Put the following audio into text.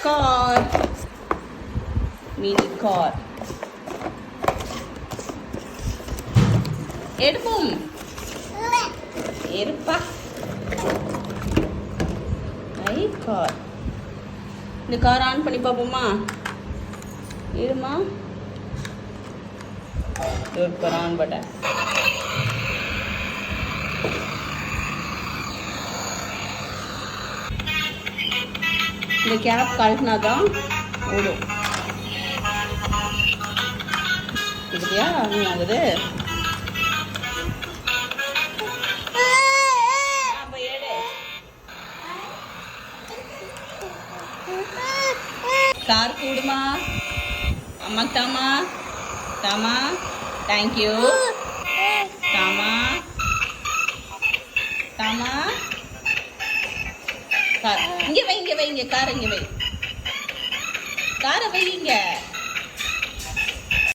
Car. Mini car. எடுப்போம். இருப்பா. ஐ car. இந்த கார் ஆன் பண்ணி பார்ப்போமா? இருமா. இப்போ ஆன் பட்டன். இந்த கேப் கழட்டினா தான் ஓடும். இதுலையா ஆகுது? கார் கூடுமா? அம்மா தாமா தாமா. தேங்க்யூ தாமா தாமா. கார் இங்கே வை, இங்கே வை, இங்கே கார் இங்கே வை. காரை வை இங்கே.